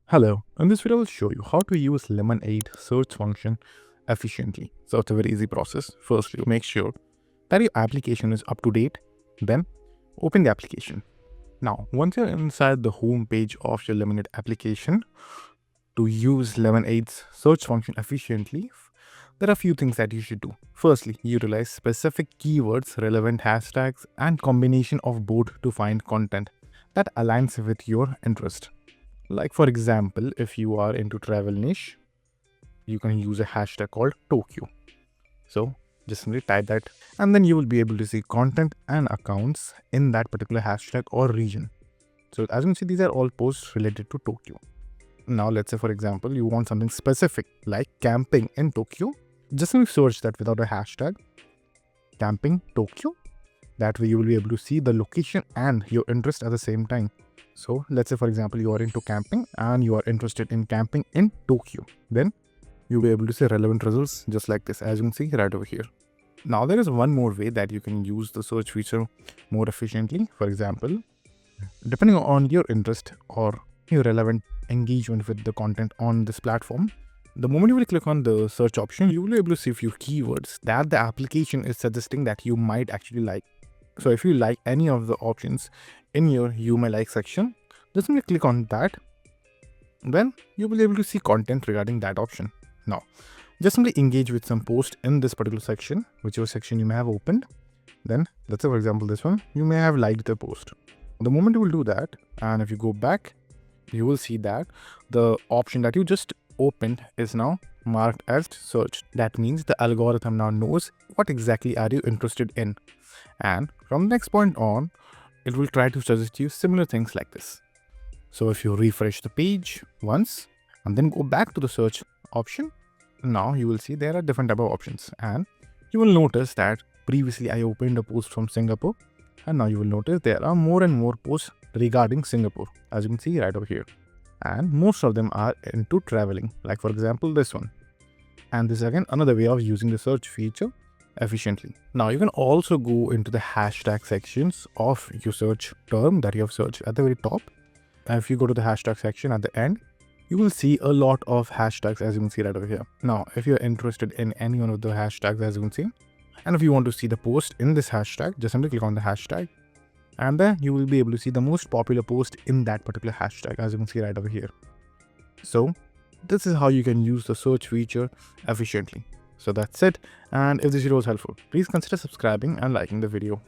Hello, in this video I will show you how to use Lemon8 search function efficiently. So it's a very easy process. Firstly, make sure that your application is up to date, then open the application. Now, once you're inside the home page of your Lemon8 application, to use Lemon8's search function efficiently, there are a few things that you should do. Firstly, utilize specific keywords, relevant hashtags, and combination of both to find content that aligns with your interest. Like for example, if you are into travel niche, you can use a hashtag called Tokyo. So just simply type that and then you will be able to see content and accounts in that particular hashtag or region. So as you can see, these are all posts related to Tokyo. Now let's say for example, you want something specific like camping in Tokyo. Just simply search that without a hashtag, camping Tokyo. That way you will be able to see the location and your interest at the same time. So let's say for example, you are into camping and you are interested in camping in Tokyo. Then you'll be able to see relevant results just like this, as you can see right over here. Now there is one more way that you can use the search feature more efficiently. For example, depending on your interest or your relevant engagement with the content on this platform, the moment you will click on the search option, you will be able to see a few keywords that the application is suggesting that you might actually like. So if you like any of the options in your you may like section, just simply click on that. Then you will be able to see content regarding that option. Now, just simply engage with some post in this particular section, whichever section you may have opened. Then let's say for example this one, you may have liked the post. The moment you will do that, and if you go back, you will see that the option that you just opened is now marked as searched. That means the algorithm now knows what exactly are you interested in. And from the next point on, it will try to suggest you similar things like this. So if you refresh the page once and then go back to the search option, now you will see there are different type of options, and you will notice that previously I opened a post from Singapore, and now you will notice there are more and more posts regarding Singapore, as you can see right over here. And most of them are into traveling, like for example this one. And this is again another way of using the search feature efficiently. Now you can also go into the hashtag sections of your search term that you have searched at the very top. And if you go to the hashtag section at the end, you will see a lot of hashtags, as you can see right over here. Now, if you're interested in any one of the hashtags, as you can see, and if you want to see the post in this hashtag, just simply click on the hashtag, and then you will be able to see the most popular post in that particular hashtag, as you can see right over here. So this is how you can use the search feature efficiently. So that's it. And if this video was helpful, please consider subscribing and liking the video.